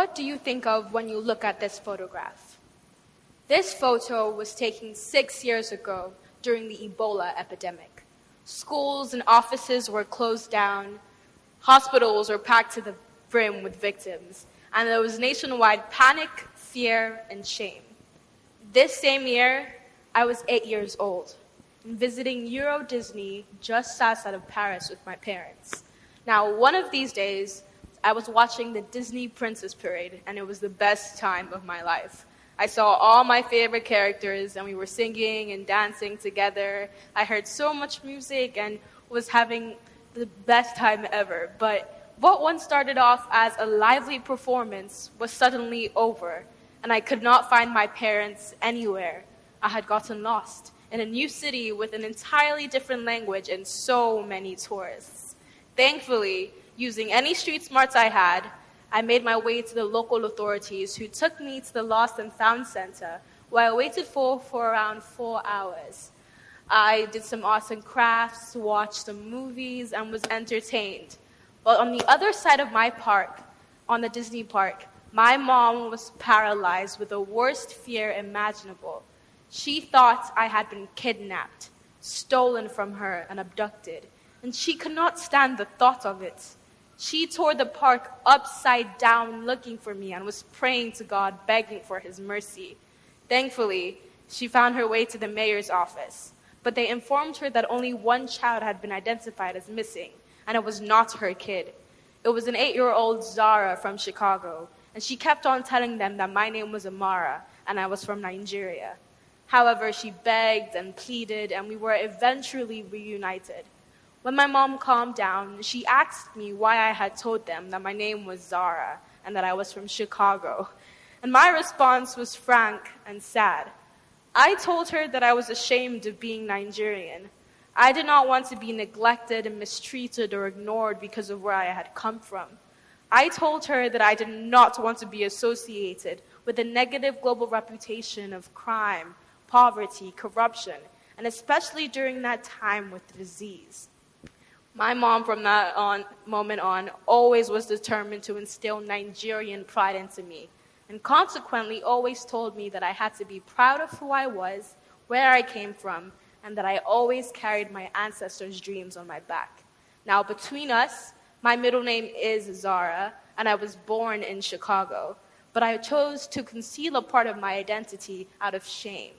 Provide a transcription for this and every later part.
what do you think of when you look at this photograph? This photo was taken 6 years ago during the Ebola epidemic. Schools and offices were closed down, hospitals were packed to the brim with victims, and there was nationwide panic, fear, and shame. This same year, I was 8 years old and visiting Euro Disney just outside of Paris with my parents. Now, one of these days, I was watching the Disney Princess Parade, and it was the best time of my life. I saw all my favorite characters, and we were singing and dancing together. I heard so much music and was having the best time ever. But what once started off as a lively performance was suddenly over, and I could not find my parents anywhere. I had gotten lost in a new city with an entirely different language and so many tourists. Thankfully, using any street smarts I had, I made my way to the local authorities who took me to the Lost and Found Center, where I waited for around 4 hours. I did some arts and crafts, watched some movies, and was entertained. But on the other side of my park, on the Disney park, my mom was paralyzed with the worst fear imaginable. She thought I had been kidnapped, stolen from her, and abducted, and she could not stand the thought of it. She tore the park upside down looking for me and was praying to God, begging for his mercy. Thankfully, she found her way to the mayor's office, but they informed her that only one child had been identified as missing, and it was not her kid. It was an 8-year-old Zara from Chicago, and she kept on telling them that my name was Amara and I was from Nigeria. However, she begged and pleaded, and we were eventually reunited. When my mom calmed down, she asked me why I had told them that my name was Zara and that I was from Chicago. And my response was frank and sad. I told her that I was ashamed of being Nigerian. I did not want to be neglected and mistreated or ignored because of where I had come from. I told her that I did not want to be associated with the negative global reputation of crime, poverty, corruption, and especially during that time with the disease. My mom, from that moment on, always was determined to instill Nigerian pride into me, and consequently always told me that I had to be proud of who I was, where I came from, and that I always carried my ancestors' dreams on my back. Now, between us, my middle name is Zara, and I was born in Chicago, but I chose to conceal a part of my identity out of shame.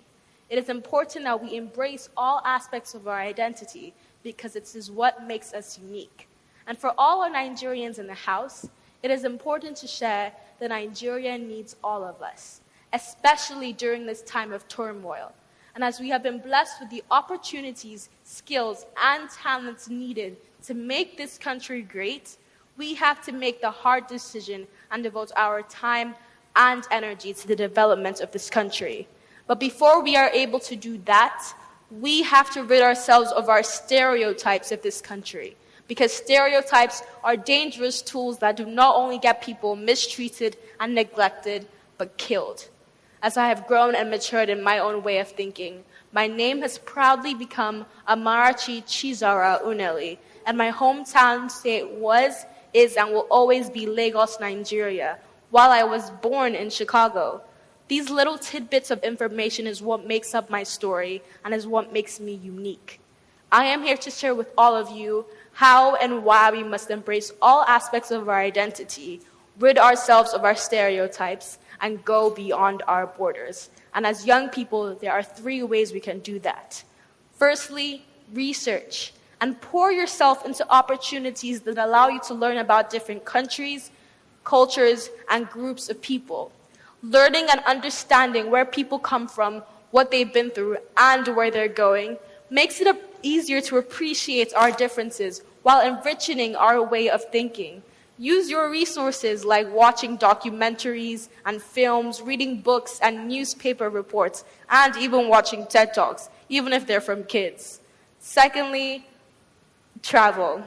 It is important that we embrace all aspects of our identity because it is what makes us unique. And for all our Nigerians in the house, it is important to share that Nigeria needs all of us, especially during this time of turmoil. And as we have been blessed with the opportunities, skills, and talents needed to make this country great, we have to make the hard decision and devote our time and energy to the development of this country. But before we are able to do that, we have to rid ourselves of our stereotypes of this country, because stereotypes are dangerous tools that do not only get people mistreated and neglected, but killed. As I have grown and matured in my own way of thinking, my name has proudly become Amarachi Nwuneli, and my hometown state was, is, and will always be Lagos, Nigeria, while I was born in Chicago. These little tidbits of information is what makes up my story and is what makes me unique. I am here to share with all of you how and why we must embrace all aspects of our identity, rid ourselves of our stereotypes, and go beyond our borders. And as young people, there are 3 ways we can do that. Firstly, research and pour yourself into opportunities that allow you to learn about different countries, cultures, and groups of people. Learning and understanding where people come from, what they've been through, and where they're going makes it easier to appreciate our differences while enriching our way of thinking. Use your resources like watching documentaries and films, reading books and newspaper reports, and even watching TED Talks, even if they're from kids. Secondly, travel.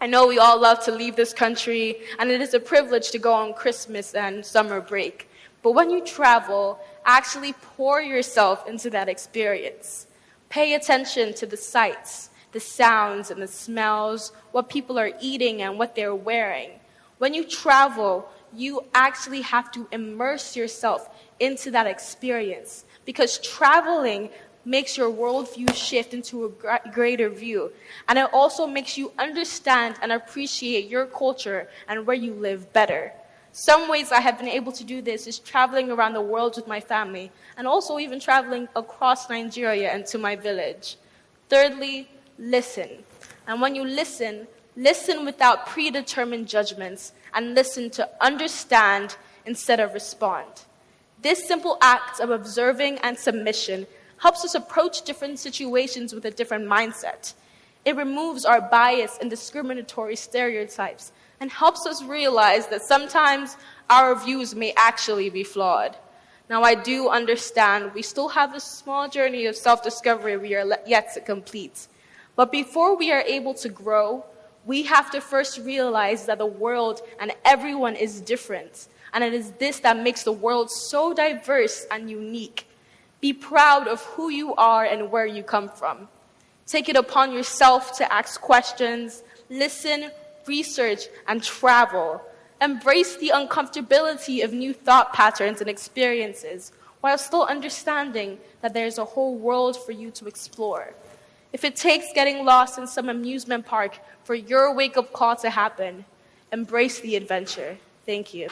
I know we all love to leave this country, and it is a privilege to go on Christmas and summer break. But when you travel, actually pour yourself into that experience. Pay attention to the sights, the sounds, and the smells, what people are eating and what they're wearing. When you travel, you actually have to immerse yourself into that experience, because traveling makes your worldview shift into a greater view. And it also makes you understand and appreciate your culture and where you live better. Some ways I have been able to do this is traveling around the world with my family, and also even traveling across Nigeria and to my village. Thirdly, listen. And when you listen, listen without predetermined judgments, and listen to understand instead of respond. This simple act of observing and submission helps us approach different situations with a different mindset. It removes our bias and discriminatory stereotypes and helps us realize that sometimes our views may actually be flawed. Now, I do understand we still have a small journey of self-discovery we are yet to complete. But before we are able to grow, we have to first realize that the world and everyone is different. And it is this that makes the world so diverse and unique. Be proud of who you are and where you come from. Take it upon yourself to ask questions, listen, research, and travel. Embrace the uncomfortability of new thought patterns and experiences, while still understanding that there's a whole world for you to explore. If it takes getting lost in some amusement park for your wake-up call to happen, embrace the adventure. Thank you.